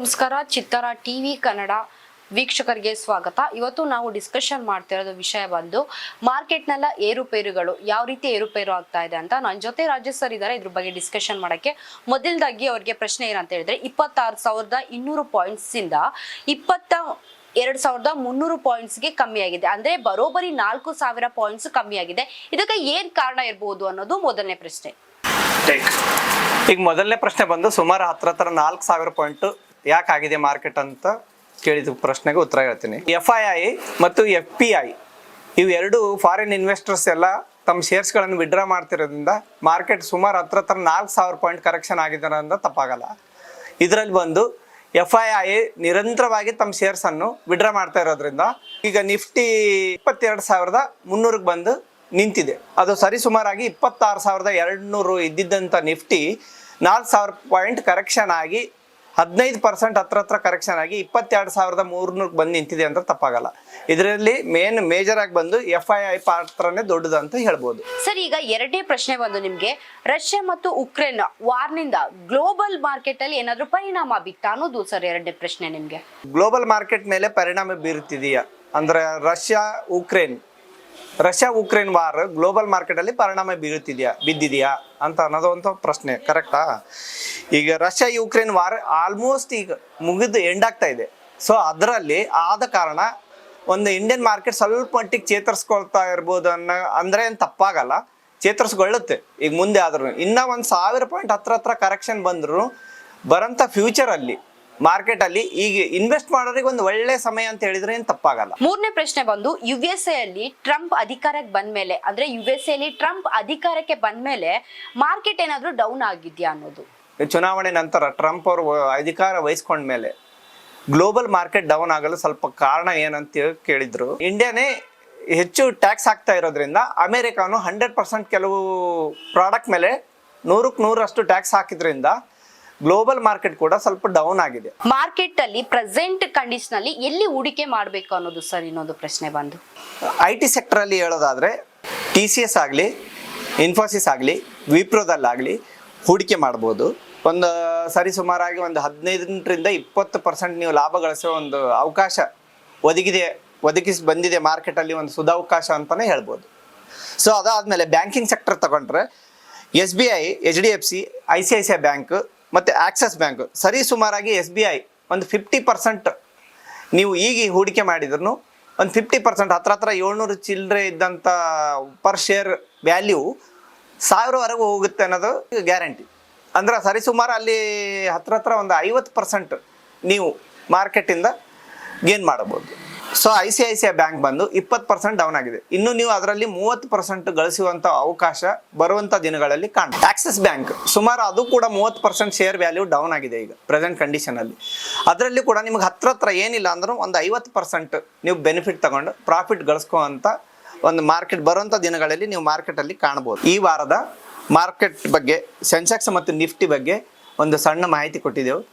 ನಮಸ್ಕಾರ. ಚಿತ್ತರ ಟಿವಿ ಕನ್ನಡ ವೀಕ್ಷಕರಿಗೆ ಸ್ವಾಗತ. ಇವತ್ತು ನಾವು ಡಿಸ್ಕಷನ್ ಮಾಡ್ತಿರೋದು ವಿಷಯ ಬಂದು ಮಾರ್ಕೆಟ್ ನೆಲ್ಲ ಏರುಪೇರುಗಳು ಯಾವ ರೀತಿ ಏರುಪೇರು ಆಗ್ತಾ ಇದೆ ಅಂತ. ನನ್ನ ಜೊತೆ ರಾಜೇಶ್ ಸರ್ ಇದ್ದಾರೆ ಇದ್ರ ಬಗ್ಗೆ ಡಿಸ್ಕಷನ್ ಮಾಡಕ್ಕೆ. ಮೊದಲದಾಗಿ ಅವ್ರಿಗೆ ಪ್ರಶ್ನೆ ಏನಂತ ಹೇಳಿದ್ರೆ 26,200 ಪಾಯಿಂಟ್ಸ್ ಇಂದ 22,300 ಪಾಯಿಂಟ್ಸ್ಗೆ ಕಮ್ಮಿ ಆಗಿದೆ. ಅಂದ್ರೆ ಬರೋಬ್ಬರಿ 4,000 ಪಾಯಿಂಟ್ಸ್ ಕಮ್ಮಿ ಆಗಿದೆ. ಇದಕ್ಕೆ ಏನ್ ಕಾರಣ ಇರಬಹುದು ಅನ್ನೋದು ಮೊದಲನೇ ಪ್ರಶ್ನೆ. ಈಗ ಮೊದಲನೇ ಪ್ರಶ್ನೆ ಬಂದು ಸುಮಾರು ಹತ್ರ 4,000 ಪಾಯಿಂಟ್ ಯಾಕಾಗಿದೆ ಮಾರ್ಕೆಟ್ ಅಂತ ಕೇಳಿದ ಪ್ರಶ್ನೆಗೆ ಉತ್ತರ ಹೇಳ್ತೀನಿ. FII ಮತ್ತು FPI ಇವೆರಡು ಫಾರಿನ್ ಇನ್ವೆಸ್ಟರ್ಸ್ ಎಲ್ಲ ತಮ್ಮ ಶೇರ್ಸ್ಗಳನ್ನು ವಿಡ್ರಾ ಮಾಡ್ತಿರೋದ್ರಿಂದ ಮಾರ್ಕೆಟ್ ಸುಮಾರು ಹತ್ರ 4,000 ಪಾಯಿಂಟ್ ಕರೆಕ್ಷನ್ ಆಗಿದೆ ಅಂತ ತಪ್ಪಾಗಲ್ಲ. ಇದರಲ್ಲಿ ಬಂದು FII ನಿರಂತರವಾಗಿ ತಮ್ಮ ಶೇರ್ಸನ್ನು ವಿಡ್ರಾ ಮಾಡ್ತಾ ಇರೋದ್ರಿಂದ ಈಗ ನಿಫ್ಟಿ 22,300ಕ್ಕೆ ಬಂದು ನಿಂತಿದೆ. ಅದು ಸರಿಸುಮಾರಾಗಿ 26,200 ಇದ್ದಿದ್ದಂಥ ನಿಫ್ಟಿ 4,000 ಪಾಯಿಂಟ್ ಕರೆಕ್ಷನ್ ಆಗಿ 15% ಹತ್ರ ಕರೆಕ್ಷನ್ ಆಗಿ 22,300ಕ್ಕೆ ಬಂದು ನಿಂತಿದೆ ಅಂತ ತಪ್ಪಾಗಲ್ಲ. ಇದರಲ್ಲಿ ಮೇಜರ್ ಆಗಿ ಬಂದು FII ಪಾತ್ರನೇ ದೊಡ್ಡದು ಅಂತ ಹೇಳ್ಬೋದು. ಸರ್, ಈಗ ಎರಡನೇ ಪ್ರಶ್ನೆ ಬಂದು ನಿಮ್ಗೆ ರಷ್ಯಾ ಮತ್ತು ಉಕ್ರೇನ್ ವಾರ್ನಿಂದ ಗ್ಲೋಬಲ್ ಮಾರ್ಕೆಟ್ ಅಲ್ಲಿ ಏನಾದ್ರೂ ಪರಿಣಾಮ ಬೀರ್ತಾ ಅನ್ನೋದು ಸರ್ ಎರಡನೇ ಪ್ರಶ್ನೆ ನಿಮ್ಗೆ. ಗ್ಲೋಬಲ್ ಮಾರ್ಕೆಟ್ ಮೇಲೆ ಪರಿಣಾಮ ಬೀರುತ್ತಿದೆಯಾ ಅಂದ್ರೆ Russia Ukraine war global market ಅಲ್ಲಿ ಪರಿಣಾಮ ಬಿದ್ದಿದೆಯಾ ಅಂತ ಅನ್ನೋದು ಒಂದು ಪ್ರಶ್ನೆ. ಕರೆಕ್ಟಾ? ಈಗ ರಷ್ಯಾ ಯುಕ್ರೇನ್ ವಾರ್ ಆಲ್ಮೋಸ್ಟ್ ಈಗ ಮುಗಿದು ಎಂಡ್ ಆಗ್ತಾ ಇದೆ. ಸೊ ಅದರಲ್ಲಿ ಆದ ಕಾರಣ ಒಂದು ಇಂಡಿಯನ್ ಮಾರ್ಕೆಟ್ ಸ್ವಲ್ಪ ಮಟ್ಟಿಗೆ ಚೇತರಿಸ್ಕೊಳ್ತಾ ಇರ್ಬೋದು ಅಂದ್ರೆ ಏನು ತಪ್ಪಾಗಲ್ಲ, ಚೇತರಿಸ್ಕೊಳ್ಳುತ್ತೆ. ಈಗ ಮುಂದೆ ಆದ್ರೂ ಇನ್ನ 1,000 ಪಾಯಿಂಟ್ ಹತ್ರ ಕರೆಕ್ಷನ್ ಬಂದ್ರು ಬರಂತ ಫ್ಯೂಚರ್ ಅಲ್ಲಿ ಮಾರ್ಕೆಟ್ ಅಲ್ಲಿ ಈಗ ಇನ್ವೆಸ್ಟ್ ಮಾಡೋರಿಗೆ ಒಂದು ಒಳ್ಳೆ ಸಮಯ ಅಂತ ಹೇಳಿದ್ರೆ ಏನ್ ತಪ್ಪಾಗಲ್ಲ. ಮೂರನೇ ಪ್ರಶ್ನೆ ಬಂದು USA ಅಲ್ಲಿ ಟ್ರಂಪ್ ಅಧಿಕಾರಕ್ಕೆ ಬಂದ್ಮೇಲೆ ಅಂದ್ರೆ USA ಅಲ್ಲಿ ಟ್ರಂಪ್ ಅಧಿಕಾರಕ್ಕೆ ಬಂದ್ಮೇಲೆ ಮಾರ್ಕೆಟ್ ಏನಾದ್ರೂ ಡೌನ್ ಆಗಿದ್ಯಾ ಅನ್ನೋದು. ಚುನಾವಣೆ ನಂತರ ಟ್ರಂಪ್ ಅವರು ಅಧಿಕಾರ ವಹಿಸ್ಕೊಂಡ್ಮೇಲೆ ಗ್ಲೋಬಲ್ ಮಾರ್ಕೆಟ್ ಡೌನ್ ಆಗಲು ಸ್ವಲ್ಪ ಕಾರಣ ಏನಂತ ಕೇಳಿದ್ರು. ಇಂಡಿಯಾನೇ ಹೆಚ್ಚು ಟ್ಯಾಕ್ಸ್ ಆಗ್ತಾ ಇರೋದ್ರಿಂದ ಅಮೆರಿಕಾನು 100% ಕೆಲವು ಪ್ರಾಡಕ್ಟ್ ಮೇಲೆ 100ಕ್ಕೆ 100 ಟ್ಯಾಕ್ಸ್ ಹಾಕಿದ್ರಿಂದ ಗ್ಲೋಬಲ್ ಮಾರ್ಕೆಟ್ ಕೂಡ ಸ್ವಲ್ಪ ಡೌನ್ ಆಗಿದೆ. ಮಾರ್ಕೆಟ್ ಅಲ್ಲಿ ಪ್ರೆಸೆಂಟ್ ಕಂಡೀಷನ್ ಅಲ್ಲಿ ಎಲ್ಲಿ ಹೂಡಿಕೆ ಮಾಡಬೇಕು ಅನ್ನೋದು ಸರ್ ಇನ್ನೊಂದು ಪ್ರಶ್ನೆ ಬಂದು. IT ಸೆಕ್ಟರ್ ಅಲ್ಲಿ ಹೇಳೋದಾದ್ರೆ TCS ಆಗಲಿ, ಇನ್ಫೋಸಿಸ್ ಆಗಲಿ, ವಿಪ್ರೋದಲ್ಲಾಗಲಿ ಹೂಡಿಕೆ ಮಾಡ್ಬೋದು. ಒಂದು ಸರಿಸುಮಾರಾಗಿ ಒಂದು 15ರಿಂದ 20% ನೀವು ಲಾಭ ಗಳಿಸೋ ಒಂದು ಅವಕಾಶ ಒದಗಿಸಿ ಬಂದಿದೆ ಮಾರ್ಕೆಟ್ ಅಲ್ಲಿ, ಒಂದು ಸುಧಾವಕಾಶ ಅಂತಾನೆ ಹೇಳ್ಬೋದು. ಸೊ ಅದಾದ್ಮೇಲೆ ಬ್ಯಾಂಕಿಂಗ್ ಸೆಕ್ಟರ್ ತಗೊಂಡ್ರೆ SBI, HDFC, ICICI ಬ್ಯಾಂಕ್ ಮತ್ತು ಆಕ್ಸಿಸ್ ಬ್ಯಾಂಕ್ ಸರಿಸುಮಾರಾಗಿ SBI ಒಂದು 50% ನೀವು ಈಗ ಹೂಡಿಕೆ ಮಾಡಿದ್ರು ಒಂದು 50% ಹತ್ರ 700 ಚಿಲ್ಲರೆ ಇದ್ದಂಥ ಪರ್ ಶೇರ್ ವ್ಯಾಲ್ಯೂ 1,000ವರೆಗೂ ಹೋಗುತ್ತೆ ಅನ್ನೋದು ಗ್ಯಾರಂಟಿ. ಅಂದ್ರೆ ಸರಿಸುಮಾರು ಅಲ್ಲಿ ಹತ್ರ ಒಂದು 50% ನೀವು ಮಾರ್ಕೆಟಿಂದ ಗೇನ್ ಮಾಡಬಹುದು. ಸೊ ICICI ಬ್ಯಾಂಕ್ ಬಂದು 20% ಡೌನ್ ಆಗಿದೆ. ಇನ್ನು ನೀವು ಅದರಲ್ಲಿ 30% ಗಳಿಸುವಂಥ ಅವಕಾಶ ಬರುವಂಥ ದಿನಗಳಲ್ಲಿ ಕಾಣ್ತದೆ. ಆಕ್ಸಿಸ್ ಬ್ಯಾಂಕ್ ಸುಮಾರು ಅದು ಕೂಡ 30% ಶೇರ್ ವ್ಯಾಲ್ಯೂ ಡೌನ್ ಆಗಿದೆ ಈಗ ಪ್ರೆಸೆಂಟ್ ಕಂಡೀಷನ್ ಅಲ್ಲಿ. ಅದರಲ್ಲಿ ಕೂಡ ನಿಮ್ಗೆ ಹತ್ರ ಏನಿಲ್ಲ ಅಂದ್ರೂ ಒಂದು 50% ನೀವು ಬೆನಿಫಿಟ್ ತಗೊಂಡು ಪ್ರಾಫಿಟ್ ಗಳಿಸ್ಕೋವಂಥ ಒಂದು ಮಾರ್ಕೆಟ್ ಬರುವಂಥ ದಿನಗಳಲ್ಲಿ ನೀವು ಮಾರ್ಕೆಟಲ್ಲಿ ಕಾಣ್ಬೋದು. ಈ ವಾರದ ಮಾರ್ಕೆಟ್ ಬಗ್ಗೆ ಸೆನ್ಸೆಕ್ಸ್ ಮತ್ತು ನಿಫ್ಟಿ ಬಗ್ಗೆ ಒಂದು ಸಣ್ಣ ಮಾಹಿತಿ ಕೊಟ್ಟಿದ್ದೆವು.